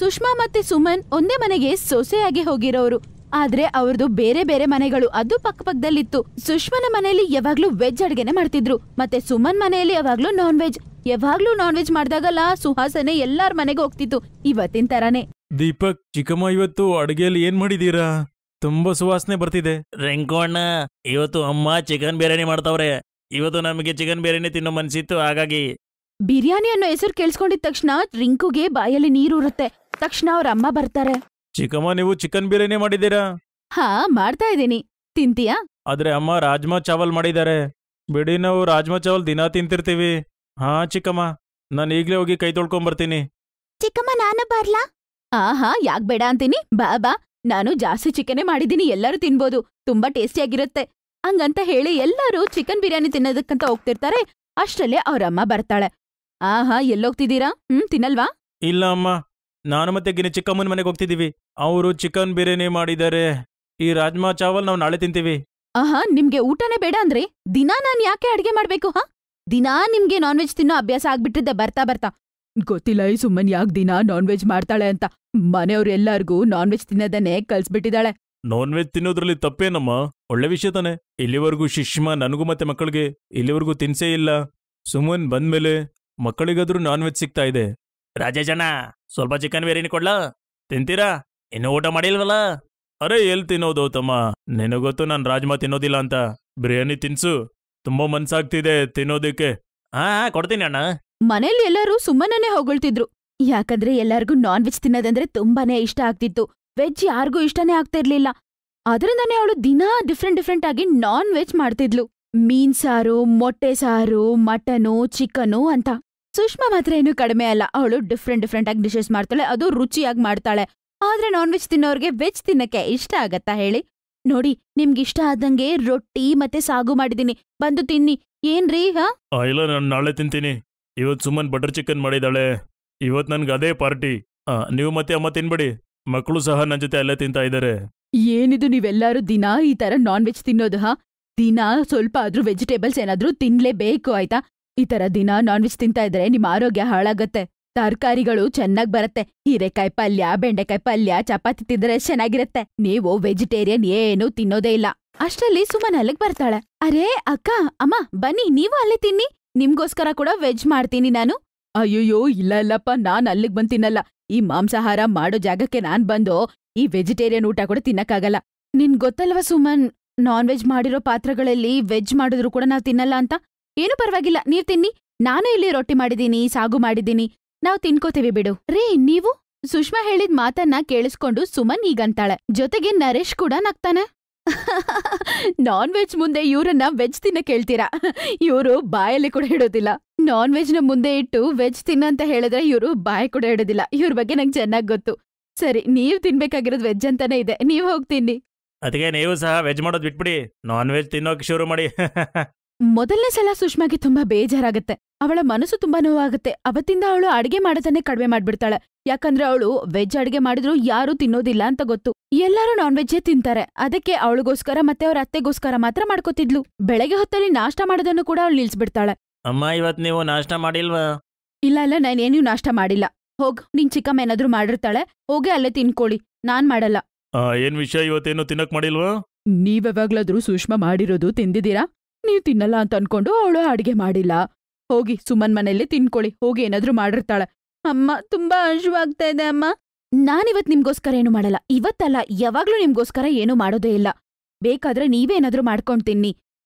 ಸುಷ್ಮಾ ಮತ್ತೆ ಸುಮನ್ ಒಂದೇ ಮನೆಗೆ ಸೊಸೆಯಾಗಿ ಹೋಗಿರೋರು. ಆದ್ರೆ ಅವ್ರದ್ದು ಬೇರೆ ಬೇರೆ ಮನೆಗಳು, ಅದು ಪಕ್ಕದಲ್ಲಿತ್ತು. ಸುಷ್ಮನ ಮನೆಯಲ್ಲಿ ಯಾವಾಗ್ಲೂ ವೆಜ್ ಅಡ್ಗೆನೆ ಮಾಡ್ತಿದ್ರು, ಮತ್ತೆ ಸುಮನ್ ಮನೆಯಲ್ಲಿ ಯಾವಾಗ್ಲೂ ನಾನ್ ವೆಜ್. ಯಾವಾಗ್ಲೂ ನಾನ್ ವೆಜ್ ಮಾಡ್ದಾಗಲ್ಲ ಸುಹಾಸನೆ ಎಲ್ಲಾರ ಮನೆಗೆ ಹೋಗ್ತಿತ್ತು, ಇವತ್ತಿನ ತರಾನೇ. ದೀಪಕ್, ಚಿಕ್ಕಮ್ಮ ಇವತ್ತು ಅಡುಗೆಯಲ್ಲಿ ಏನ್ ಮಾಡಿದೀರಾ? ತುಂಬಾ ಸುವಾಸನೆ ಬರ್ತಿದೆ. ರೆಂಕೋಣ್ಣ, ಇವತ್ತು ಅಮ್ಮ ಚಿಕನ್ ಬಿರಿಯಾನಿ ಮಾಡ್ತಾವ್ರೆ. ಇವತ್ತು ನಮಗೆ ಚಿಕನ್ ಬಿರಿಯಾನಿ ತಿನ್ನೋ ಮನ್ಸಿತ್ತು, ಹಾಗಾಗಿ. ಬಿರಿಯಾನಿ ಅನ್ನೋ ಹೆಸರು ಕೇಳಿಸ್ಕೊಂಡಿದ ತಕ್ಷಣ ರಿಂಕುಗೆ ಬಾಯಲ್ಲಿ ನೀರುರುತ್ತೆ. ತಕ್ಷಣ ಅವ್ರ ಅಮ್ಮ ಬರ್ತಾರೆ. ಚಿಕ್ಕಮ್ಮ, ನೀವು ಚಿಕನ್ ಬಿರಿಯಾನಿ ಮಾಡಿದೀರಾ? ಹಾ, ಮಾಡ್ತಾ ಇದೀನಿ, ತಿಂತೀಯಾ? ಆದ್ರೆ ಅಮ್ಮ ರಾಜ್ಮಾ ಚಾವಲ್ ಮಾಡಿದ್ದಾರೆ. ಬಿಡಿ, ನಾವು ರಾಜ್ಮಾ ಚಾವಲ್ ದಿನಾ ತಿಂತಿರ್ತೀವಿ. ಹಾ ಚಿಕ್ಕಮ್ಮ, ನಾನು ಈಗ್ಲೇ ಹೋಗಿ ಕೈ ತೊಳ್ಕೊಂಬರ್ತೀನಿ. ಚಿಕ್ಕಮ್ಮ, ನಾನು ಬರ್ಲಾ? ಹಾ, ಯಾಕ್ ಬೇಡ ಅಂತೀನಿ, ಬಾ ಬಾ. ನಾನು ಜಾಸ್ತಿ ಚಿಕನೇ ಮಾಡಿದೀನಿ, ಎಲ್ಲರೂ ತಿನ್ಬೋದು, ತುಂಬಾ ಟೇಸ್ಟಿಯಾಗಿರುತ್ತೆ. ಹಂಗಂತ ಹೇಳಿ ಎಲ್ಲರೂ ಚಿಕನ್ ಬಿರಿಯಾನಿ ತಿನ್ನೋದಕ್ಕಂತ ಹೋಗ್ತಿರ್ತಾರೆ. ಅಷ್ಟರಲ್ಲೇ ಅವ್ರಮ್ಮ ಬರ್ತಾಳೆ. ಆಹಾ, ಎಲ್ಲೋಗ್ತಿದ್ದೀರಾ? ತಿನ್ನಲ್ವಾ? ಇಲ್ಲ ಅಮ್ಮ, ನಾನು ಮತ್ತೆ ಗಿನಿ ಚಿಕ್ಕಮ್ಮನ ಮನೆಗೆ ಹೋಗ್ತಿದೀವಿ. ಅವರು ಚಿಕನ್ ಬಿರಿಯಾನಿ ಮಾಡಿದ್ದಾರೆ. ಈ ರಾಜ್ಮಾ ಚಾವಲ್ ನಾವು ನಾಳೆ ತಿಂತೀವಿ. ಆಹಾ, ನಿಮ್ಗೆ ಊಟನೇ ಬೇಡ ಅಂದ್ರೆ ದಿನಾ ನಾನ್ ಯಾಕೆ ಅಡ್ಗೆ ಮಾಡ್ಬೇಕು? ದಿನಾ ನಿಮ್ಗೆ ನಾನ್ ವೆಜ್ ತಿನ್ನೋ ಅಭ್ಯಾಸ ಆಗ್ಬಿಟ್ಟಿದ್ದೆ ಬರ್ತಾ ಬರ್ತಾ. ಗೊತ್ತಿಲ್ಲ ಈ ಸುಮ್ಮನ್ ಯಾಕೆ ದಿನಾ ನಾನ್ ವೆಜ್ ಮಾಡ್ತಾಳೆ ಅಂತ. ಮನೆಯವ್ರು ಎಲ್ಲಾರ್ಗೂ ನಾನ್ ವೆಜ್ ತಿನ್ನೋದನ್ನೇ ಕಲ್ಸ್ಬಿಟ್ಟಿದ್ದಾಳೆ. Non veg ತಿನ್ನೋದ್ರಲ್ಲಿ ತಪ್ಪೇನಮ್ಮ? ಒಳ್ಳೆ ವಿಷಯ ತಾನೆ. ಇಲ್ಲಿವರೆಗೂ ಸುಷ್ಮಾ ನನಗೂ ಮತ್ತೆ ಮಕ್ಕಳಿಗೆ ಇಲ್ಲಿವರೆಗೂ ತಿನ್ಸೇ ಇಲ್ಲ. ಸುಮನ್ ಬಂದ್ಮೇಲೆ ಮಕ್ಕಳಿಗಾದ್ರೂ ನಾನ್ ವೆಜ್ ಸಿಗ್ತಾ ಇದೆ. ರಾಜೇಶಣ್ಣ, ಸ್ವಲ್ಪ ಚಿಕನ್ ಬಿರಿಯಾನಿ ಕೊಡ್ಲಾ? ತಿಂತೀರಾ? ಇನ್ನೂ ಊಟ ಮಾಡಿಲ್ವಲ್ಲ? ಅರೆ, ಎಲ್ ತಿನ್ನೋದು ತಮ್ಮ? ನಿನಗೊತ್ತು ನಾನು ರಾಜ್ಮಾ ತಿನ್ನೋದಿಲ್ಲ ಅಂತ. ಬಿರಿಯಾನಿ ತಿನ್ಸು, ತುಂಬಾ ಮನ್ಸಾಗ್ತಿದೆ ತಿನ್ನೋದಕ್ಕೆ. ಹಾ, ಕೊಡ್ತೀನಿ ಅಣ್ಣ. ಮನೇಲಿ ಎಲ್ಲರೂ ಸುಮ್ಮನನ್ನೇ ಹೊಗಳ್ತಿದ್ರು, ಯಾಕಂದ್ರೆ ಎಲ್ಲಾರ್ಗೂ ನಾನ್ ವೆಜ್ ತಿನ್ನೋದಂದ್ರೆ ತುಂಬಾನೇ ಇಷ್ಟ ಆಗ್ತಿತ್ತು. ವೆಜ್ ಯಾರಿಗೂ ಇಷ್ಟನೇ ಆಗ್ತಿರ್ಲಿಲ್ಲ. ಅದರಿಂದಾನೇ ಅವಳು ದಿನಾ ಡಿಫ್ರೆಂಟ್ ಆಗಿ ನಾನ್ ವೆಜ್ ಮಾಡ್ತಿದ್ಲು. ಮೀನ್ ಸಾರು, ಮೊಟ್ಟೆ ಸಾರು, ಮಟನು, ಚಿಕನು ಅಂತ. ಸುಷ್ಮಾ ಮಾತ್ರ ಏನು ಕಡಿಮೆ ಅಲ್ಲ, ಅವಳು ಡಿಫ್ರೆಂಟ್ ಆಗಿ ಡಿಶಸ್ ಮಾಡ್ತಾಳೆ, ಅದು ರುಚಿಯಾಗಿ ಮಾಡ್ತಾಳೆ. ಆದ್ರೆ ನಾನ್ ವೆಜ್ ತಿನ್ನೋರ್ಗೆ ವೆಜ್ ತಿನ್ನಕ್ಕೆ ಇಷ್ಟ ಆಗತ್ತಾ ಹೇಳಿ? ನೋಡಿ, ನಿಮ್ಗಿಷ್ಟ ಆದಂಗೆ ರೊಟ್ಟಿ ಮತ್ತೆ ಸಾಗು ಮಾಡಿದೀನಿ, ಬಂದು ತಿನ್ನಿ. ಏನ್ರೀ? ಇಲ್ಲ, ನಾನು ನಾಳೆ ತಿಂತೀನಿ. ಇವತ್ತು ಸುಮನ್ ಬಟರ್ ಚಿಕನ್ ಮಾಡಿದಾಳೆ. ಇವತ್ತು ನನ್ಗೆ ಅದೇ ಪಾರ್ಟಿ. ನೀವು ಮತ್ತೆ ಅಮ್ಮ ತಿನ್ಬೇಡಿ, ಮಕ್ಕಳು ಸಹ ನನ್ನ ಜೊತೆ ಅಲ್ಲೇ ತಿಂತಾ ಇದ್ದಾರೆ. ಏನಿದು ನೀವೆಲ್ಲಾರು ದಿನಾ ಈ ತರ ನಾನ್ ವೆಜ್ ತಿನ್ನೋದು? ದಿನಾ ಸ್ವಲ್ಪ ಆದ್ರೂ ವೆಜಿಟೇಬಲ್ಸ್ ಏನಾದ್ರೂ ತಿನ್ಲೇಬೇಕು, ಆಯ್ತಾ? ಈ ತರ ದಿನಾ ನಾನ್ ವೆಜ್ ತಿಂತಾ ಇದ್ರೆ ನಿಮ್ ಆರೋಗ್ಯ ಹಾಳಾಗತ್ತೆ. ತರಕಾರಿಗಳು ಚೆನ್ನಾಗ್ ಬರತ್ತೆ. ಹೀರೆಕಾಯಿ ಪಲ್ಯ, ಬೆಂಡೆಕಾಯಿ ಪಲ್ಯ, ಚಪಾತಿ ತಿಂದ್ರೆ ಚೆನ್ನಾಗಿರತ್ತೆ. ನೀವು ವೆಜಿಟೇರಿಯನ್ ಏನು ತಿನ್ನೋದೇ ಇಲ್ಲ. ಅಷ್ಟರಲ್ಲಿ ಸುಮನ್ ಅಲ್ಲಿಗ್ ಬರ್ತಾಳೆ. ಅರೇ ಅಕ್ಕ, ಅಮ್ಮ ಬನ್ನಿ, ನೀವು ಅಲ್ಲೇ ತಿನ್ನಿ, ನಿಮ್ಗೋಸ್ಕರ ಕೂಡ ವೆಜ್ ಮಾಡ್ತೀನಿ ನಾನು. ಅಯ್ಯೋಯ್ಯೋ, ಇಲ್ಲಪ್ಪ, ನಾನ್ ಅಲ್ಲಿಗ್ ಬಂದ್ ತಿನ್ನಲ್ಲ. ಈ ಮಾಂಸಾಹಾರ ಮಾಡೋ ಜಾಗಕ್ಕೆ ನಾನ್ ಬಂದು ಈ ವೆಜಿಟೇರಿಯನ್ ಊಟ ಕೂಡ ತಿನ್ನಕ್ಕಾಗಲ್ಲ. ನಿನ್ ಗೊತ್ತಲ್ವಾ ಸುಮನ್, ನಾನ್ ವೆಜ್ ಮಾಡಿರೋ ಪಾತ್ರಗಳಲ್ಲಿ ವೆಜ್ ಮಾಡಿದ್ರು ಕೂಡ ನಾವ್ ತಿನ್ನಲ್ಲ ಅಂತ. ಏನು ಪರವಾಗಿಲ್ಲ, ನೀವ್ ತಿನ್ನಿ. ನಾನು ಇಲ್ಲಿ ರೊಟ್ಟಿ ಮಾಡಿದೀನಿ, ಸಾಗು ಮಾಡಿದೀನಿ, ನಾವ್ ತಿನ್ಕೋತೀವಿ ಬಿಡು. ರೀ ನೀವು? ಸುಷ್ಮಾ ಹೇಳಿದ್ ಮಾತನ್ನ ಕೇಳಿಸ್ಕೊಂಡು ಸುಮನ್ ಈಗಂತಾಳೆ. ಜೊತೆಗೆ ನರೇಶ್ ಕೂಡ ನಗ್ತಾನೆ. ನಾನ್ ವೆಜ್ ಮುಂದೆ ಇವ್ರನ್ನ ವೆಜ್ ತಿನ್ನ ಕೇಳ್ತೀರಾ? ಇವ್ರು ಬಾಯಲ್ಲಿ ಕೂಡ ಇಡೋದಿಲ್ಲ. ನಾನ್ ವೆಜ್ ನ ಮುಂದೆ ಇಟ್ಟು ವೆಜ್ ತಿನ್ನಂತ ಹೇಳಿದ್ರೆ ಇವ್ರು ಬಾಯಿ ಕೂಡ ಇಡೋದಿಲ್ಲ. ಇವ್ರ ಬಗ್ಗೆ ನಂಗೆ ಚೆನ್ನಾಗ್ ಗೊತ್ತು. ಸರಿ, ನೀವ್ ತಿನ್ಬೇಕಾಗಿರೋದು ವೆಜ್ ಅಂತಾನೆ ಇದೆ, ನೀವ್ ಹೋಗ್ತೀನಿ. ಅದಕ್ಕೆ ನೀವು ಸಹ ವೆಜ್ ಮಾಡೋದ್ ಬಿಟ್ಬಿಡಿ, ನಾನ್ ವೆಜ್ ತಿನ್ನೋಕೆ ಶುರು ಮಾಡಿ. ಮೊದಲನೇ ಸಲ ಸುಷ್ಮಾಗೆ ತುಂಬಾ ಬೇಜಾರಾಗತ್ತೆ. ಅವಳ ಮನಸ್ಸು ತುಂಬಾ ನೋವಾಗುತ್ತೆ. ಅವತ್ತಿಂದ ಅವಳು ಅಡಿಗೆ ಮಾಡೋದನ್ನೇ ಕಡಿಮೆ ಮಾಡ್ಬಿಡ್ತಾಳೆ. ಯಾಕಂದ್ರೆ ಅವಳು ವೆಜ್ ಅಡಿಗೆ ಮಾಡಿದ್ರು ಯಾರು ತಿನ್ನೋದಿಲ್ಲ ಅಂತ ಗೊತ್ತು. ಎಲ್ಲರೂ ನಾನ್ ವೆಜ್ಜೇ ತಿಂತಾರೆ. ಅದಕ್ಕೆ ಅವಳಿಗೋಸ್ಕರ ಮತ್ತೆ ಅವ್ರ ಅತ್ತೆಗೋಸ್ಕರ ಮಾತ್ರ ಮಾಡ್ಕೋತಿದ್ಲು. ಬೆಳಗ್ಗೆ ಹೊತ್ತಲ್ಲಿ ನಾಷ್ಟ ಮಾಡೋದನ್ನು ಕೂಡ ಅವಳು ನಿಲ್ಸ್ಬಿಡ್ತಾಳೆ. ಅಮ್ಮ, ಇವತ್ ನೀವು ನಾಷ್ಟ ಮಾಡಿಲ್ವಾ? ಇಲ್ಲ, ನಾನೇನು ನಾಷ್ಟ ಮಾಡಿಲ್ಲ. ಹೋಗ್, ನಿನ್ ಚಿಕ್ಕಮ್ಮ ಏನಾದ್ರೂ ಮಾಡಿರ್ತಾಳೆ, ಹೋಗಿ ಅಲ್ಲೇ ತಿನ್ಕೊಳ್ಳಿ, ನಾನ್ ಮಾಡಲ್ಲ. ಏನ್ ವಿಷಯ, ಇವತ್ತೇನು ತಿನ್ನಕ್ ಮಾಡಿಲ್ವಾ? ನೀವ್ಯಾವಾಗ್ಲಾದ್ರೂ ಸುಷ್ಮಾ ಮಾಡಿರೋದು ತಿಂದಿದ್ದೀರಾ? ನೀವ್ ತಿನ್ನಲ್ಲ ಅಂತ ಅನ್ಕೊಂಡು ಅವಳು ಅಡಿಗೆ ಮಾಡಿಲ್ಲ. ಹೋಗಿ ಸುಮನ್ ಮನೇಲಿ ತಿನ್ಕೊಳ್ಳಿ, ಹೋಗಿ ಏನಾದ್ರೂ ಮಾಡಿರ್ತಾಳೆ. ಅಮ್ಮ, ತುಂಬಾ ಹಸಿವಾಗ್ತಾ ಇದೆ ಅಮ್ಮ. ನಾನಿವತ್ ನಿಮ್ಗೋಸ್ಕರ ಏನು ಮಾಡಲ್ಲ. ಇವತ್ತಲ್ಲ, ಯಾವಾಗ್ಲೂ ನಿಮ್ಗೋಸ್ಕರ ಏನು ಮಾಡೋದೇ ಇಲ್ಲ. ಬೇಕಾದ್ರೆ ನೀವೇ ಏನಾದ್ರೂ ಮಾಡ್ಕೊಂಡ್ ತಿನ್ನಿ.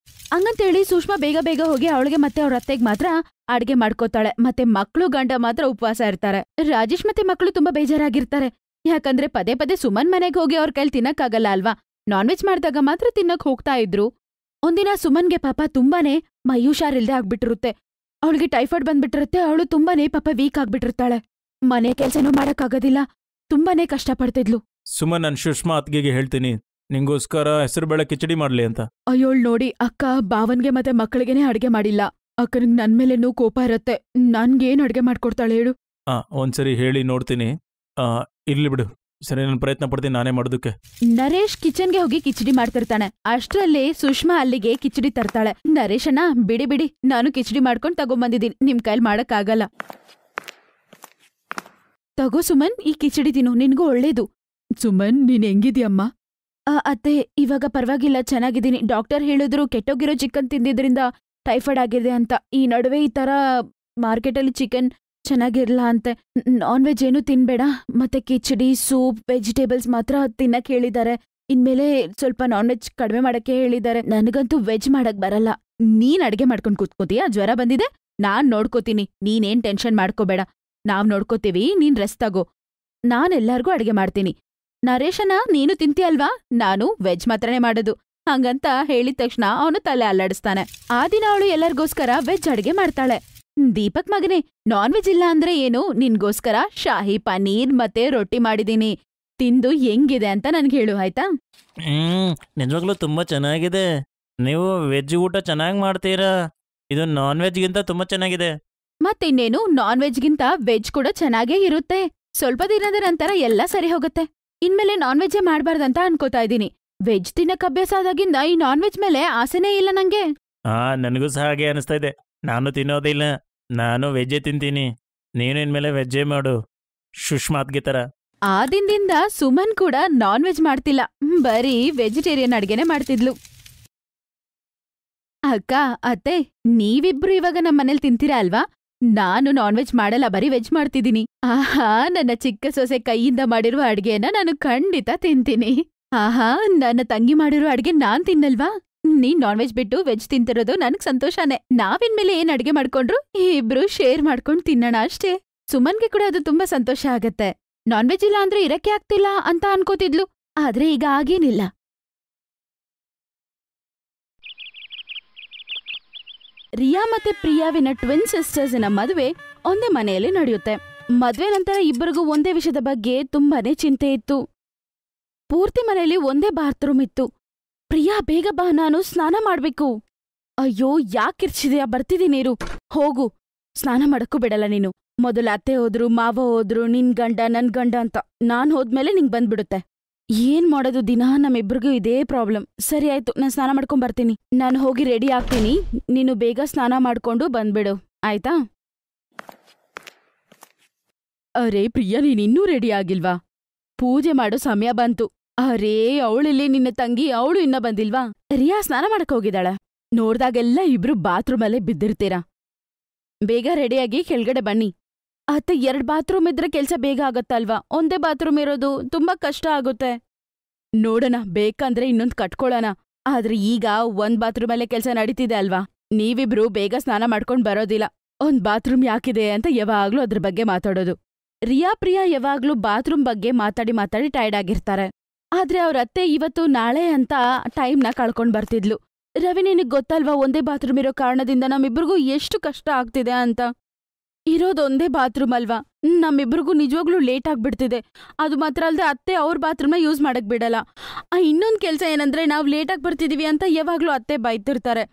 ಹಂಗಂತೇಳಿ ಸುಷ್ಮಾ ಬೇಗ ಹೋಗಿ ಅವಳಿಗೆ ಮತ್ತೆ ಅವ್ರ ಅತ್ತೆಗ್ ಮಾತ್ರ ಅಡ್ಗೆ ಮಾಡ್ಕೋತಾಳೆ. ಮತ್ತೆ ಮಕ್ಳು ಗಂಡ ಮಾತ್ರ ಉಪವಾಸ ಇರ್ತಾರೆ. ರಾಜೇಶ್ ಮತ್ತೆ ಮಕ್ಳು ತುಂಬಾ ಬೇಜಾರಾಗಿರ್ತಾರೆ. ಯಾಕಂದ್ರೆ ಪದೇ ಸುಮನ್ ಮನೆಗ್ ಹೋಗಿ ಅವ್ರ ಕೈಲಿ ತಿನ್ನಕ್ಕಾಗಲ್ಲ ಅಲ್ವಾ. ನಾನ್ ವೆಜ್ ಮಾಡ್ದಾಗ ಮಾತ್ರ ತಿನ್ನಕ್ ಹೋಗ್ತಾ ಇದ್ರು. ಒಂದಿನ ಸುಮನ್ಗೆ ಪಾಪ ತುಂಬಾನೇ ಮೈ ಹುಷಾರಿಲ್ದೆ ಆಗ್ಬಿಟ್ಟಿರುತ್ತೆ. ಅವಳಿಗೆ ಟೈಫಾಯ್ಡ್ ಬಂದ್ಬಿಟ್ಟಿರುತ್ತೆ. ಅವಳು ತುಂಬಾನೇ ಪಾಪ ವೀಕ್ ಆಗ್ಬಿಟ್ಟಿರ್ತಾಳೆ. ಮನೆ ಕೆಲ್ಸನೂ ಮಾಡಕ್ಕಾಗೋದಿಲ್ಲ. ತುಂಬಾನೇ ಕಷ್ಟಪಡ್ತಿದ್ಲು. ಸುಮನ್, ನಾನು ಸುಷ್ಮಾ ಅತ್ಗೆಗೆ ಹೇಳ್ತೀನಿ, ನಿಂಗೋಸ್ಕರ ಹೆಸರುಬೇಳೆ ಕಿಚಡಿ ಮಾಡ್ಲಿ ಅಂತ. ಅಯ್ಯೋಳ್ ನೋಡಿ, ಅಕ್ಕ ಬಾವನ್ಗೆ ಮತ್ತೆ ಮಕ್ಕಳಿಗೆನೆ ಅಡ್ಗೆ ಮಾಡಿಲ್ಲ. ಅಕ್ಕನಿಗೆ ನನ್ ಮೇಲೇನೂ ಕೋಪ ಇರತ್ತೆ. ನನ್ಗೇನ್ ಅಡ್ಗೆ ಮಾಡ್ಕೊಡ್ತಾಳೆ ಹೇಳು? ಒಂದ್ಸರಿ ಹೇಳಿ ನೋಡ್ತೀನಿ. ಇರ್ಲಿ ಬಿಡು, ಸರಿ, ನಾನು ಪ್ರಯತ್ನ ಪಡ್ತೀನಿ ನಾನೇ ಮಾಡೋದಕ್ಕೆ. ನರೇಶ್ ಕಿಚನ್ಗೆ ಹೋಗಿ ಕಿಚಡಿ ಮಾಡ್ತಿರ್ತಾನೆ. ಅಷ್ಟ್ರಲ್ಲಿ ಸುಷ್ಮಾ ಅಲ್ಲಿಗೆ ಕಿಚಡಿ ತರ್ತಾಳೆ. ನರೇಶಣ್ಣ, ಬಿಡಿ, ನಾನು ಕಿಚಡಿ ಮಾಡ್ಕೊಂಡ್ ತಗೊಂಬಂದಿದ್ದೀನಿ, ನಿಮ್ ಕೈಲಿ ಮಾಡಕ್ಕಾಗಲ್ಲ. ತಗೋ ಸುಮನ್, ಈ ಕಿಚಡಿ ತಿನ್ನು, ನಿನ್ಗೂ ಒಳ್ಳೇದು. ಸುಮನ್, ನೀನ್ ಹೆಂಗಿದ್ಯಮ್ಮ? ಅತ್ತೆ, ಇವಾಗ ಪರವಾಗಿಲ್ಲ, ಚೆನ್ನಾಗಿದ್ದೀನಿ. ಡಾಕ್ಟರ್ ಹೇಳಿದ್ರು ಕೆಟ್ಟೋಗಿರೋ ಚಿಕನ್ ತಿಂದಿದ್ರಿಂದ ಟೈಫಾಯ್ಡ್ ಆಗಿದೆ ಅಂತ. ಈ ನಡುವೆ ಈ ತರ ಮಾರ್ಕೆಟಲ್ಲಿ ಚಿಕನ್ ಚೆನ್ನಾಗಿರ್ಲ ಅಂತೆ. ನಾನ್ ವೆಜ್ ಏನು ತಿನ್ಬೇಡ, ಮತ್ತೆ ಕಿಚಡಿ, ಸೂಪ್, ವೆಜಿಟೇಬಲ್ಸ್ ಮಾತ್ರ ತಿನ್ನಕ್ ಹೇಳಿದ್ದಾರೆ. ಇನ್ಮೇಲೆ ಸ್ವಲ್ಪ ನಾನ್ ವೆಜ್ ಕಡಿಮೆ ಮಾಡಕ್ಕೆ ಹೇಳಿದ್ದಾರೆ. ನನಗಂತೂ ವೆಜ್ ಮಾಡಕ್ ಬರಲ್ಲ. ನೀನ್ ಅಡ್ಗೆ ಮಾಡ್ಕೊಂಡ್ ಕೂತ್ಕೋತೀಯ? ಜ್ವರ ಬಂದಿದೆ, ನಾನ್ ನೋಡ್ಕೋತೀನಿ, ನೀನೇನ್ ಟೆನ್ಷನ್ ಮಾಡ್ಕೋಬೇಡ. ನಾವ್ ನೋಡ್ಕೋತೀವಿ, ನೀನ್ ರೆಸ್ಟ್ ತಗೋ. ನಾನೆಲ್ಲಾರ್ಗೂ ಅಡ್ಗೆ ಮಾಡ್ತೀನಿ. ನರೇಶನ, ನೀನು ತಿಂತೀಯಲ್ವಾ? ನಾನು ವೆಜ್ ಮಾತ್ರನೇ ಮಾಡೋದು ಹಂಗಂತ ಹೇಳಿದ ತಕ್ಷಣ ಅವನು ತಲೆ ಅಲ್ಲಾಡಿಸ್ತಾನೆ. ಆ ದಿನ ಅವಳು ಎಲ್ಲರಿಗೋಸ್ಕರ ವೆಜ್ ಅಡ್ಗೆ ಮಾಡ್ತಾಳೆ. ದೀಪಕ್ ಮಗನೇ, ನಾನ್ ವೆಜ್ ಇಲ್ಲ ಅಂದ್ರೆ ಏನು? ನಿನ್ಗೋಸ್ಕರ ಶಾಹಿ ಪನೀರ್ ಮತ್ತೆ ರೊಟ್ಟಿ ಮಾಡಿದೀನಿ. ತಿಂದು ಹೆಂಗಿದೆ ಅಂತ ನನ್ಗೆ ಹೇಳು, ಆಯ್ತಾ? ನಿಜವಾಗ್ಲೂ ತುಂಬಾ ಚೆನ್ನಾಗಿದೆ. ನೀವು ವೆಜ್ ಊಟ ಚೆನ್ನಾಗಿ ಮಾಡ್ತೀರಾ. ಇದು ನಾನ್ ವೆಜ್ಗಿಂತ ತುಂಬಾ ಚೆನ್ನಾಗಿದೆ. ಮತ್ತಿನ್ನೇನು, ನಾನ್ ವೆಜ್ಗಿಂತ ವೆಜ್ ಕೂಡ ಚೆನ್ನಾಗೇ ಇರುತ್ತೆ. ಸ್ವಲ್ಪ ದಿನದ ನಂತರ ಎಲ್ಲ ಸರಿ ಹೋಗುತ್ತೆ. ಇನ್ಮೇಲೆ ನಾನ್ ವೆಜ್ಜೇ ಮಾಡ್ಬಾರ್ದಂತ ಅನ್ಕೋತಾ ಇದ್ದೀನಿ. ವೆಜ್ ತಿನ್ನಕ್ ಅಭ್ಯಾಸ ಆದಾಗಿಂದ ಈ ನಾನ್ ವೆಜ್ ಮೇಲೆ ಆಸೆನೇ ಇಲ್ಲ ನಂಗೆ. ನನಗೂ ಸಹ ಹಾಗೆ ಅನಿಸ್ತಾ ಇದೆ. ನಾನು ತಿನ್ನೋದಿಲ್ಲ, ನಾನು ವೆಜ್ಜೇ ತಿಂತೀನಿ. ನೀನು ಇನ್ಮೇಲೆ ವೆಜ್ಜೇ ಮಾಡು, ಸುಷ್ಮಾತ್ಗೆ ತರ. ಆ ದಿನದಿಂದ ಸುಮನ್ ಕೂಡ ನಾನ್ ವೆಜ್ ಮಾಡ್ತಿಲ್ಲ, ಬರೀ ವೆಜಿಟೇರಿಯನ್ ಅಡ್ಗೆನೆ ಮಾಡ್ತಿದ್ಲು. ಅಕ್ಕ, ಅತ್ತೆ, ನೀವಿಬ್ರು ಇವಾಗ ನಮ್ಮನೇಲಿ ತಿಂತೀರಾ ಅಲ್ವಾ? ನಾನು ನಾನ್ ವೆಜ್ ಮಾಡಲ್ಲ, ಬರೀ ವೆಜ್ ಮಾಡ್ತಿದ್ದೀನಿ. ಆಹಾ, ನನ್ನ ಚಿಕ್ಕ ಸೊಸೆ ಕೈಯಿಂದ ಮಾಡಿರುವ ಅಡ್ಗೆನ ನಾನು ಖಂಡಿತ ತಿಂತೀನಿ. ಆಹಾ, ನನ್ನ ತಂಗಿ ಮಾಡಿರೋ ಅಡ್ಗೆ ನಾನ್ ತಿನ್ನಲ್ವಾ? ನೀನ್ ನಾನ್ ವೆಜ್ ಬಿಟ್ಟು ವೆಜ್ ತಿಂತಿರೋದು ನನಗ್ ಸಂತೋಷನೇ. ನಾವಿನ್ಮೇಲೆ ಏನ್ ಅಡ್ಗೆ ಮಾಡ್ಕೊಂಡ್ರು ಇಬ್ರು ಶೇರ್ ಮಾಡ್ಕೊಂಡ್ ತಿನ್ನೋಣ ಅಷ್ಟೇ. ಸುಮನ್ಗೆ ಕೂಡ ಅದು ತುಂಬಾ ಸಂತೋಷ ಆಗತ್ತೆ. ನಾನ್ ವೆಜ್ ಇಲ್ಲ ಅಂದ್ರೆ ಇರಕ್ಕೆ ಆಗ್ತಿಲ್ಲ ಅಂತ ಅನ್ಕೋತಿದ್ಲು, ಆದ್ರೆ ಈಗ ಆಗೇನಿಲ್ಲ. ರಿಯಾ ಮತ್ತೆ ಪ್ರಿಯಾವಿನ ಟ್ವಿನ್ ಸಿಸ್ಟರ್ಸ್ನ ಮದುವೆ ಒಂದೇ ಮನೆಯಲ್ಲಿ ನಡೆಯುತ್ತೆ. ಮದ್ವೆ ನಂತರ ಇಬ್ಬರಿಗೂ ಒಂದೇ ವಿಷಯದ ಬಗ್ಗೆ ತುಂಬಾನೇ ಚಿಂತೆ ಇತ್ತು. ಪೂರ್ತಿ ಮನೆಯಲ್ಲಿ ಒಂದೇ ಬಾತ್ರೂಮ್ ಇತ್ತು. ಪ್ರಿಯಾ, ಬೇಗ ಬಾ, ನಾನು ಸ್ನಾನ ಮಾಡ್ಬೇಕು. ಅಯ್ಯೋ, ಯಾಕಿರ್ಚಿದ್ಯಾ? ಬರ್ತಿದ್ದೀನಿ ಇರು. ಹೋಗು, ಸ್ನಾನ ಮಾಡಕ್ಕೂ ಬಿಡಲ್ಲ ನೀನು. ಮೊದಲು ಅತ್ತೆ ಹೋದ್ರು, ಮಾವ ಹೋದ್ರು, ನಿನ್ ಗಂಡ ನನ್ ಗಂಡ ಅಂತ. ನಾನ್ ಹೋದ್ಮೇಲೆ ನಿಂಗ್ ಬಂದ್ಬಿಡುತ್ತೆ. ಏನ್ ಮಾಡೋದು, ದಿನಾ ನಮ್ಮಿಬ್ರಿಗೂ ಇದೇ ಪ್ರಾಬ್ಲಮ್. ಸರಿ ಆಯ್ತು, ನಾನ್ ಸ್ನಾನ ಮಾಡ್ಕೊಂಡ್ ಬರ್ತೀನಿ. ನಾನು ಹೋಗಿ ರೆಡಿ ಆಗ್ತೀನಿ, ನೀನು ಬೇಗ ಸ್ನಾನ ಮಾಡ್ಕೊಂಡು ಬಂದ್ಬಿಡು, ಆಯ್ತಾ? ಅರೇ ಪ್ರಿಯಾ, ನೀನಿನ್ನೂ ರೆಡಿ ಆಗಿಲ್ವಾ? ಪೂಜೆ ಮಾಡೋ ಸಮಯ ಬಂತು. ಅರೇ, ಅವಳಿಲ್ಲಿ ನಿನ್ನ ತಂಗಿ, ಅವಳು ಇನ್ನ ಬಂದಿಲ್ವಾ? ರಿಯಾ ಸ್ನಾನ ಮಾಡಕ್ ಹೋಗಿದ್ದಾಳೆ. ನೋಡ್ದಾಗೆಲ್ಲ ಇಬ್ರು ಬಾತ್ರೂಮಲ್ಲೇ ಬಿದ್ದಿರ್ತೀರಾ. ಬೇಗ ರೆಡಿಯಾಗಿ ಕೆಳಗಡೆ ಬನ್ನಿ. ಅತ್ತೆ, 2 ಬಾತ್ರೂಮ್ ಇದ್ರೆ ಕೆಲ್ಸ ಬೇಗ ಆಗತ್ತಲ್ವಾ? ಒಂದೇ ಬಾತ್ರೂಮ್ ಇರೋದು ತುಂಬಾ ಕಷ್ಟ ಆಗುತ್ತೆ. ನೋಡೋಣ, ಬೇಕಂದ್ರೆ ಇನ್ನೊಂದ್ ಕಟ್ಕೊಳ್ಳೋಣ. ಆದ್ರೆ ಈಗ 1 ಬಾತ್ರೂಮಲ್ಲೇ ಕೆಲ್ಸ ನಡೀತಿದೆ ಅಲ್ವಾ? ನೀವಿಬ್ರು ಬೇಗ ಸ್ನಾನ ಮಾಡ್ಕೊಂಡ್ ಬರೋದಿಲ್ಲ. 1 ಬಾತ್ರೂಮ್ ಯಾಕಿದೆ ಅಂತ ಯಾವಾಗ್ಲೂ ಅದ್ರ ಬಗ್ಗೆ ಮಾತಾಡೋದು. ರಿಯಾ ಪ್ರಿಯಾ ಯಾವಾಗ್ಲೂ ಬಾತ್ರೂಮ್ ಬಗ್ಗೆ ಮಾತಾಡಿ ಟೈರ್ಡ್ ಆಗಿರ್ತಾರೆ. ಆದ್ರೆ ಅವ್ರ ಅತ್ತೆ ಇವತ್ತು ನಾಳೆ ಅಂತ ಟೈಮ್ನ ಕಳ್ಕೊಂಡ್ ಬರ್ತಿದ್ಲು. ರವಿ, ನಿನಗ್ ಗೊತ್ತಲ್ವಾ ಒಂದೇ ಬಾತ್ರೂಮ್ ಇರೋ ಕಾರಣದಿಂದ ನಮ್ಮಿಬ್ರಿಗೂ ಎಷ್ಟು ಕಷ್ಟ ಆಗ್ತಿದೆ ಅಂತ? ಇರೋದೊಂದೇ ಬಾತ್ರೂಮ್ ಅಲ್ವಾ? ನಮ್ಮಿಬ್ರಿಗೂ ನಿಜವಾಗ್ಲೂ ಲೇಟ್ ಆಗ್ಬಿಡ್ತಿದೆ. ಅದು ಮಾತ್ರ ಅಲ್ದೆ ಅತ್ತೆ ಅವ್ರ ಬಾತ್ರೂಮ್ನ ಯೂಸ್ ಮಾಡಕ್ ಬಿಡಲ್ಲ. ಇನ್ನೊಂದ್ ಕೆಲ್ಸ ಏನಂದ್ರೆ, ನಾವ್ ಲೇಟಾಗಿ ಬರ್ತಿದೀವಿ ಅಂತ ಯಾವಾಗ್ಲೂ ಅತ್ತೆ ಬೈತಿರ್ತಾರೆ.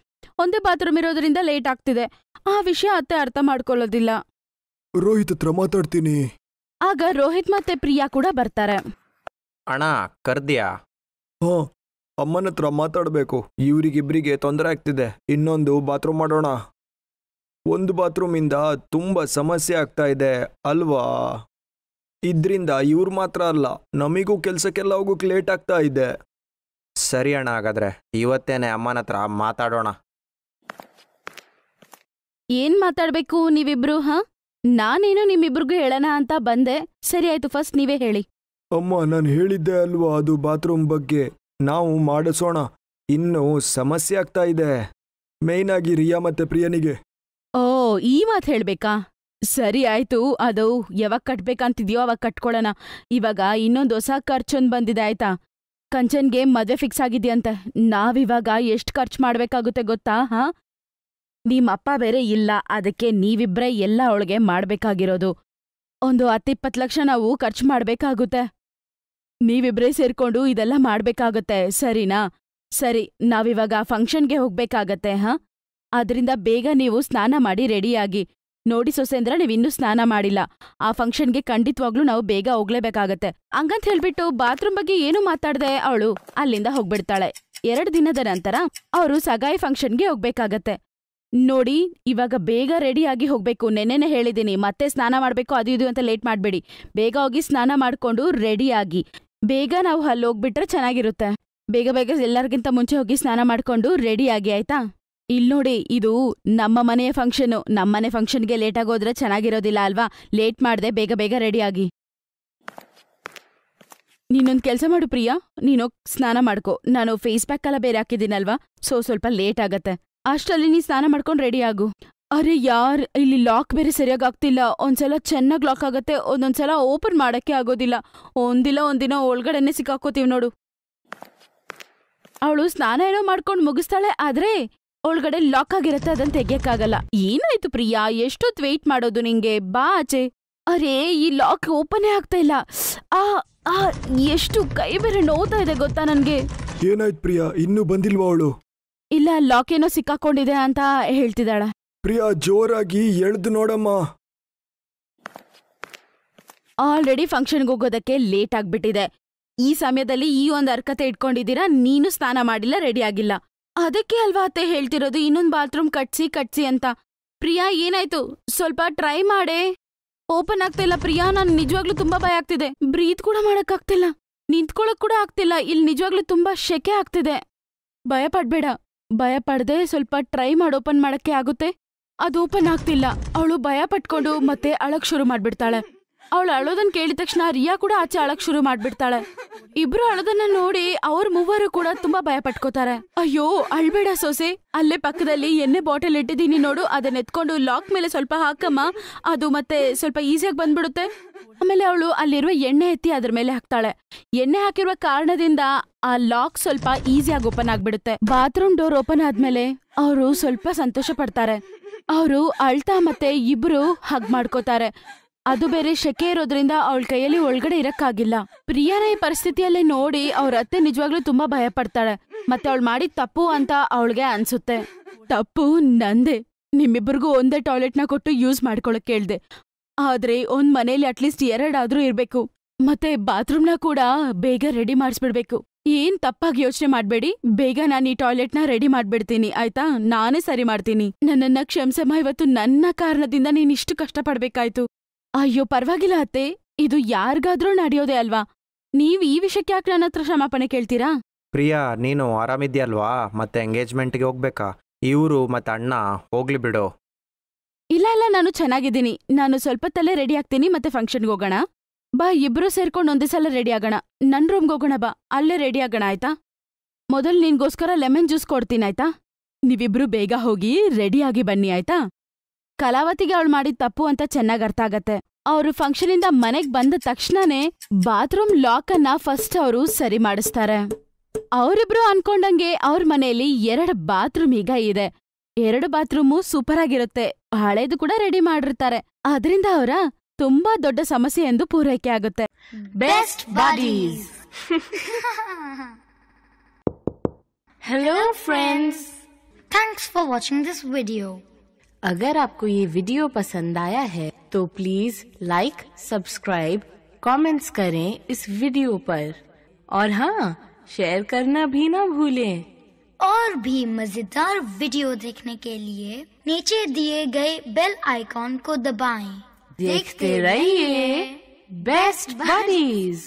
ಒಂದೇ ಬಾತ್ರೂಮ್ ಇರೋದ್ರಿಂದ ಲೇಟ್ ಆಗ್ತಿದೆ. ಆ ವಿಷಯ ಅತ್ತೆ ಅರ್ಥ ಮಾಡ್ಕೊಳ್ಳೋದಿಲ್ಲ. ರೋಹಿತ್ ಹತ್ರ ಮಾತಾಡ್ತೀನಿ. ಆಗ ರೋಹಿತ್ ಮತ್ತೆ ಪ್ರಿಯಾ ಕೂಡ ಬರ್ತಾರೆ. ಅಣ್ಣ, ಕರ್ದ್ಯಾ? ಹಾ, ಅಮ್ಮನ ಹತ್ರ ಮಾತಾಡ್ಬೇಕು. ಇವ್ರಿಗಿಬ್ರಿಗೆ ತೊಂದರೆ ಆಗ್ತಿದೆ. ಇನ್ನೊಂದು ಬಾತ್ರೂಮ್ ಮಾಡೋಣ. 1 ಬಾತ್ರೂಮಿಂದ ತುಂಬಾ ಸಮಸ್ಯೆ ಆಗ್ತಾ ಇದೆ ಅಲ್ವಾ? ಇದ್ರಿಂದ ಇವ್ರು ಮಾತ್ರ ಅಲ್ಲ, ನಮಿಗೂ ಕೆಲ್ಸಕ್ಕೆಲ್ಲ ಹೋಗೋಕ್ ಲೇಟ್ ಆಗ್ತಾ ಇದೆ. ಸರಿ ಅಣ್ಣ, ಹಾಗಾದ್ರೆ ಇವತ್ತೇನೆ ಅಮ್ಮನ ಹತ್ರ ಮಾತಾಡೋಣ. ಏನ್ ಮಾತಾಡ್ಬೇಕು ನೀವಿಬ್ರು? ನಾನೇನು ನಿಮ್ಮಿಬ್ರಿಗೂ ಹೇಳೋಣ ಅಂತ ಬಂದೆ. ಸರಿ ಆಯ್ತು, ಫಸ್ಟ್ ನೀವೇ ಹೇಳಿ. ಅಮ್ಮ, ನಾನು ಹೇಳಿದ್ದೆ ಅಲ್ವಾ ಅದು ಬಾತ್ರೂಮ್ ಬಗ್ಗೆ. ನಾವು ಮಾಡಿಸೋಣ. ಇನ್ನು ಸಮಸ್ಯೆ ಆಗ್ತಾ ಇದೆ, ಮೇಯ್ನ್ ಆಗಿ ರಿಯಾ ಮತ್ತೆ ಪ್ರಿಯನಿಗೆ. ಓ, ಈ ಮಾತ್ ಹೇಳ್ಬೇಕಾ? ಸರಿ ಆಯ್ತು, ಅದು ಯಾವಾಗ ಕಟ್ಬೇಕಂತಿದ್ಯೋ ಅವಾಗ ಕಟ್ಕೊಳ್ಳೋಣ. ಇವಾಗ ಇನ್ನೊಂದು ಹೊಸ ಖರ್ಚೊಂದ್ ಬಂದಿದೆ, ಆಯ್ತಾ? ಕಂಚನ್ಗೆ ಮದ್ವೆ ಫಿಕ್ಸ್ ಆಗಿದ್ಯಂತೆ. ನಾವಿವಾಗ ಎಷ್ಟ್ ಖರ್ಚು ಮಾಡ್ಬೇಕಾಗುತ್ತೆ ಗೊತ್ತಾ? ನಿಮ್ಮಪ್ಪ ಬೇರೆ ಇಲ್ಲ, ಅದಕ್ಕೆ ನೀವಿಬ್ರೇ ಎಲ್ಲ ಅವಳಿಗೆ ಮಾಡ್ಬೇಕಾಗಿರೋದು. ಒಂದು 10-20 ಲಕ್ಷ ನಾವು ಖರ್ಚು ಮಾಡ್ಬೇಕಾಗುತ್ತೆ. ನೀವಿಬ್ರೇ ಸೇರ್ಕೊಂಡು ಇದೆಲ್ಲ ಮಾಡ್ಬೇಕಾಗತ್ತೆ, ಸರಿನಾ? ಸರಿ, ನಾವಿವಾಗ ಫಂಕ್ಷನ್ಗೆ ಹೋಗ್ಬೇಕಾಗತ್ತೆ. ಆದ್ರಿಂದ ಬೇಗ ನೀವು ಸ್ನಾನ ಮಾಡಿ ರೆಡಿಯಾಗಿ. ನೋಡಿ ಸೊಸೆಂದ್ರ, ನೀವಿನ್ನೂ ಸ್ನಾನ ಮಾಡಿಲ್ಲ. ಆ ಫಂಕ್ಷನ್ಗೆ ಖಂಡಿತವಾಗ್ಲೂ ನಾವು ಬೇಗ ಹೋಗ್ಲೇಬೇಕಾಗತ್ತೆ. ಹಂಗಂತ ಹೇಳ್ಬಿಟ್ಟು ಬಾತ್ರೂಮ್ ಬಗ್ಗೆ ಏನು ಮಾತಾಡ್ದೆ ಅವಳು ಅಲ್ಲಿಂದ ಹೋಗ್ಬಿಡ್ತಾಳೆ. 2 ದಿನದ ನಂತರ ಅವರು ಸಗಾಯಿ ಫಂಕ್ಷನ್ಗೆ ಹೋಗ್ಬೇಕಾಗತ್ತೆ. ನೋಡಿ ಇವಾಗ ಬೇಗ ರೆಡಿ ಆಗಿ ಹೋಗ್ಬೇಕು. ನೆನ್ನೆನೆ ಹೇಳಿದೀನಿ, ಮತ್ತೆ ಸ್ನಾನ ಮಾಡ್ಬೇಕು ಅದು ಇದು ಅಂತ ಲೇಟ್ ಮಾಡ್ಬೇಡಿ. ಬೇಗ ಹೋಗಿ ಸ್ನಾನ ಮಾಡ್ಕೊಂಡು ರೆಡಿ ಆಗಿ. ಬೇಗ ನಾವು ಅಲ್ಲಿ ಹೋಗ್ಬಿಟ್ರೆ ಚೆನ್ನಾಗಿರುತ್ತೆ. ಬೇಗ ಬೇಗ ಎಲ್ಲರಿಗಿಂತ ಮುಂಚೆ ಹೋಗಿ ಸ್ನಾನ ಮಾಡ್ಕೊಂಡು ರೆಡಿ ಆಗಿ, ಆಯ್ತಾ? ಇಲ್ ನೋಡಿ, ಇದು ನಮ್ಮ ಮನೆಯ ಫಂಕ್ಷನು. ನಮ್ಮನೆ ಫಂಕ್ಷನ್ಗೆ ಲೇಟ್ ಆಗೋದ್ರೆ ಚೆನ್ನಾಗಿರೋದಿಲ್ಲ ಅಲ್ವಾ? ಲೇಟ್ ಮಾಡ್ದೆ, ಬೇಗ ಬೇಗ ರೆಡಿ ಆಗಿ. ನೀನೊಂದ್ ಕೆಲ್ಸ ಮಾಡು ಪ್ರಿಯಾ, ನೀನು ಸ್ನಾನ ಮಾಡ್ಕೊ. ನಾನು ಫೇಸ್ ಪ್ಯಾಕ್ ಎಲ್ಲ ಬೇರೆ ಹಾಕಿದ್ದೀನಲ್ವಾ, ಸ್ವಲ್ಪ ಲೇಟ್ ಆಗತ್ತೆ. ಅಷ್ಟರಲ್ಲಿ ನೀ ಸ್ನಾನ ಮಾಡ್ಕೊಂಡು ರೆಡಿ ಆಗು. ಅರೆ ಯಾರ್, ಇಲ್ಲಿ ಲಾಕ್ ಬೇರೆ ಸರಿಯಾಗಿ ಆಗ್ತಿಲ್ಲ. ಒಂದ್ಸಲ ಚೆನ್ನಾಗ್ ಲಾಕ್ ಆಗತ್ತೆ, ಒಂದೊಂದ್ಸಲ ಓಪನ್ ಮಾಡಕ್ಕೆ ಆಗೋದಿಲ್ಲ. ಒಂದಿನ ಒಳಗಡೆನೆ ಸಿಕ್ಕಾಕೋತೀವಿ ನೋಡು. ಅವಳು ಸ್ನಾನ ಏನೋ ಮಾಡ್ಕೊಂಡ್ ಮುಗಿಸ್ತಾಳೆ, ಆದ್ರೆ ಒಳಗಡೆ ಲಾಕ್ ಆಗಿರತ್ತೆ, ಅದನ್ನ ತೆಗಿಯಕ್ಕಾಗಲ್ಲ. ಏನಾಯ್ತು ಪ್ರಿಯಾ, ಎಷ್ಟೊತ್ತು ವೆಯ್ಟ್ ಮಾಡೋದು ನಿಂಗೆ? ಬಾ ಆಚೆ. ಅರೇ ಈ ಲಾಕ್ ಓಪನೇ ಆಗ್ತಾ ಇಲ್ಲ. ಎಷ್ಟು ಕೈ ಬೇರೆ ನೋವ್ತಾ ಇದೆ ಗೊತ್ತಾ ನನ್ಗೆ. ಏನಾಯ್ತು ಪ್ರಿಯಾ, ಇನ್ನೂ ಬಂದಿಲ್ವಾ ಅವಳು? ಇಲ್ಲ, ಲಾಕ್ ಏನೋ ಸಿಕ್ಕಾಕೊಂಡಿದೆ ಅಂತ ಹೇಳ್ತಿದ್ದಾಳೆ. ಪ್ರಿಯಾ ಜೋರಾಗಿ ಎಳ್ದು ನೋಡಮ್ಮ. ಆಲ್ರೆಡಿ ಫಂಕ್ಷನ್ಗೆ ಹೋಗೋದಕ್ಕೆ ಲೇಟ್ ಆಗ್ಬಿಟ್ಟಿದೆ. ಈ ಸಮಯದಲ್ಲಿ ಈ ಒಂದ್ ಹರ್ಕತೆ ಇಟ್ಕೊಂಡಿದ್ದೀರಾ, ನೀನು ಸ್ನಾನ ಮಾಡಿಲ್ಲ, ರೆಡಿ ಆಗಿಲ್ಲ. ಅದಕ್ಕೆ ಅಲ್ವಾ ಅತ್ತೆ ಹೇಳ್ತಿರೋದು ಇನ್ನೊಂದ್ ಬಾತ್ರೂಮ್ ಕಟ್ಸಿ ಅಂತ. ಪ್ರಿಯಾ ಏನಾಯ್ತು, ಸ್ವಲ್ಪ ಟ್ರೈ ಮಾಡೆ. ಓಪನ್ ಆಗ್ತಾ ಇಲ್ಲ ಪ್ರಿಯಾ, ನಾನು ನಿಜವಾಗ್ಲೂ ತುಂಬಾ ಭಯ ಆಗ್ತಿದೆ. ಬ್ರೀತ್ ಕೂಡ ಮಾಡಕ್ ಆಗ್ತಿಲ್ಲ, ನಿಂತ್ಕೊಳಕ್ ಕೂಡ ಆಗ್ತಿಲ್ಲ. ಇಲ್ಲಿ ನಿಜವಾಗ್ಲೂ ತುಂಬಾ ಶೆಕೆ ಆಗ್ತಿದೆ. ಭಯ ಪಡ್ಬೇಡ, ಭಯ ಪಡ್ದೆ ಸ್ವಲ್ಪ ಟ್ರೈ ಮಾಡಿ ಓಪನ್ ಮಾಡಕ್ಕೆ ಆಗುತ್ತೆ. ಅದು ಓಪನ್ ಆಗ್ತಿಲ್ಲ. ಅವಳು ಭಯ ಪಟ್ಕೊಂಡು ಮತ್ತೆ ಅಳಕ್ ಶುರು ಮಾಡ್ಬಿಡ್ತಾಳೆ. ಅವಳು ಅಳೋದನ್ ಕೇಳಿದ ತಕ್ಷಣ ರಿಯಾ ಕೂಡ ಆಚೆ ಅಳಕ್ ಶುರು ಮಾಡ್ಬಿಡ್ತಾಳೆ. ಇಬ್ರು ಅಳೋದನ್ನ ನೋಡಿ ಅವ್ರ ಮೂವರು ಕೂಡ ತುಂಬಾ ಭಯ ಪಟ್ಕೋತಾರೆ. ಅಯ್ಯೋ ಅಳ್ಬೇಡ ಸೊಸೆ, ಅಲ್ಲೇ ಪಕ್ಕದಲ್ಲಿ ಎಣ್ಣೆ ಬಾಟಲ್ ಇಟ್ಟಿದ್ದೀನಿ ನೋಡು, ಅದನ್ನ ಎತ್ಕೊಂಡು ಲಾಕ್ ಮೇಲೆ ಸ್ವಲ್ಪ ಹಾಕಮ್ಮ, ಅದು ಮತ್ತೆ ಸ್ವಲ್ಪ ಈಸಿಯಾಗಿ ಬಂದ್ಬಿಡುತ್ತೆ. ಆಮೇಲೆ ಅವಳು ಅಲ್ಲಿರುವ ಎಣ್ಣೆ ಎತ್ತಿ ಅದ್ರ ಮೇಲೆ ಹಾಕ್ತಾಳೆ. ಎಣ್ಣೆ ಹಾಕಿರುವ ಕಾರಣದಿಂದ ಆ ಲಾಕ್ ಸ್ವಲ್ಪ ಈಸಿಯಾಗಿ ಓಪನ್ ಆಗ್ಬಿಡುತ್ತೆ. ಬಾತ್ರೂಮ್ ಡೋರ್ ಓಪನ್ ಆದ್ಮೇಲೆ ಅವರು ಸ್ವಲ್ಪ ಸಂತೋಷ ಪಡ್ತಾರೆ. ಅವರು ಅಳ್ತಾ ಮತ್ತೆ ಇಬ್ರು ಹಗ್ ಮಾಡ್ಕೋತಾರೆ. ಅದು ಬೇರೆ ಶೆಕೆ ಇರೋದ್ರಿಂದ ಅವಳ ಕೈಯಲ್ಲಿ ಒಳಗಡೆ ಇರಕ್ಕಾಗಿಲ್ಲ. ಪ್ರಿಯಾನ ಈ ಪರಿಸ್ಥಿತಿಯಲ್ಲೇ ನೋಡಿ ಅವ್ರ ಅತ್ತೆ ನಿಜವಾಗ್ಲೂ ತುಂಬಾ ಭಯ ಪಡ್ತಾಳೆ. ಮತ್ತೆ ಅವಳು ಮಾಡಿದ ತಪ್ಪು ಅಂತ ಅವಳಿಗೆ ಅನ್ಸುತ್ತೆ. ತಪ್ಪು ನಂದೆ, ನಿಮ್ಮಿಬ್ಬರಿಗೂ ಒಂದೇ ಟಾಯ್ಲೆಟ್ನ ಕೊಟ್ಟು ಯೂಸ್ ಮಾಡ್ಕೊಳಕ್ ಕೇಳ್ದೆ. ಆದ್ರೆ ಒಂದ್ ಮನೇಲಿ ಅಟ್ಲೀಸ್ಟ್ 2 ಇರ್ಬೇಕು. ಮತ್ತೆ ಬಾತ್ರೂಮ್ನ ಕೂಡ ಬೇಗ ರೆಡಿ ಮಾಡಿಸ್ಬಿಡ್ಬೇಕು. ಏನ್ ತಪ್ಪಾಗಿ ಯೋಚನೆ ಮಾಡ್ಬೇಡಿ, ಬೇಗ ನಾನು ಈ ಟಾಯ್ಲೆಟ್ನ ರೆಡಿ ಮಾಡ್ಬಿಡ್ತೀನಿ, ಆಯ್ತಾ? ನಾನೇ ಸರಿ ಮಾಡ್ತೀನಿ. ನನ್ನನ್ನ ಕ್ಷಮಿಸಮ್ಮ, ಇವತ್ತು ನನ್ನ ಕಾರಣದಿಂದ ನೀನ್ ಇಷ್ಟು ಕಷ್ಟಪಡ್ಬೇಕಾಯ್ತು. ಅಯ್ಯೋ ಪರವಾಗಿಲ್ಲ ಅತ್ತೆ, ಇದು ಯಾರಿಗಾದ್ರೂ ನಡೆಯೋದೇ ಅಲ್ವಾ. ನೀವ್ ಈ ವಿಷಯಕ್ಕೆ ಯಾಕೆ ನನ್ನ ಹತ್ರ ಕ್ಷಮಾಪಣೆ ಕೇಳ್ತೀರಾ? ಪ್ರಿಯಾ ನೀನು ಆರಾಮಿದ್ಯಲ್ವಾ? ಮತ್ತೆ ಎಂಗೇಜ್ಮೆಂಟ್ಗೆ ಹೋಗ್ಬೇಕಾ? ಇವರು ಮತ್ತೆ ಅಣ್ಣ ಹೋಗ್ಲಿ ಬಿಡು. ಇಲ್ಲ ನಾನು ಚೆನ್ನಾಗಿದ್ದೀನಿ. ನಾನು ಸ್ವಲ್ಪ ತಲೆ ರೆಡಿ ಆಗ್ತೀನಿ, ಮತ್ತೆ ಫಂಕ್ಷನ್ಗೆ ಹೋಗೋಣ. ಬಾ ಇಬ್ರು ಸೇರ್ಕೊಂಡು ಒಂದೇ ಸಲ ರೆಡಿ ಆಗೋಣ. ನನ್ ರೂಮ್ಗೆ ಹೋಗೋಣ, ಬಾ ಅಲ್ಲೇ ರೆಡಿ ಆಗೋಣ, ಆಯ್ತಾ? ಮೊದಲು ನಿನ್ಗೋಸ್ಕರ ಲೆಮನ್ ಜ್ಯೂಸ್ ಕೊಡ್ತೀನಿ, ಆಯ್ತಾ? ನೀವಿಬ್ರು ಬೇಗ ಹೋಗಿ ರೆಡಿಯಾಗಿ ಬನ್ನಿ, ಆಯ್ತಾ? ಕಲಾವತಿಗೆ ಅವಳು ಮಾಡಿದ ತಪ್ಪು ಅಂತ ಚೆನ್ನಾಗ್ ಅರ್ಥ ಆಗತ್ತೆ. ಅವರು ಫಂಕ್ಷನಿಂದ ಮನೆಗ್ ಬಂದ ತಕ್ಷಣನೇ ಬಾತ್ರೂಮ್ ಲಾಕ್ ಅನ್ನ ಫಸ್ಟ್ ಅವರು ಸರಿ ಮಾಡಿಸ್ತಾರೆ. ಅವರಿಬ್ರು ಅನ್ಕೊಂಡಂಗೆ ಅವ್ರ ಮನೆಯಲ್ಲಿ 2 ಬಾತ್ರೂಮ್ ಈಗ ಇದೆ. 2 ಬಾತ್ರೂಮು ಸೂಪರ್ ಆಗಿರುತ್ತೆ. ಹಳೇದು ಕೂಡ ರೆಡಿ ಮಾಡಿರ್ತಾರೆ. ಅದರಿಂದ ಅವರ ತುಂಬಾ ದೊಡ್ಡ ಸಮಸ್ಯೆ ಎಂದು ಪೂರೈಕೆ ಆಗುತ್ತೆ. Best buddies. Hello friends. Thanks for watching this video. अगर आपको ये वीडियो पसंद आया है तो प्लीज लाइक, सब्सक्राइब, कमेंट्स करें इस वीडियो पर और हाँ शेयर करना भी ना भूलें। और भी मजेदार वीडियो देखने के लिए नीचे दिए गए बेल आइकॉन को दबाएं। देखते रहिए बेस्ट बडीज।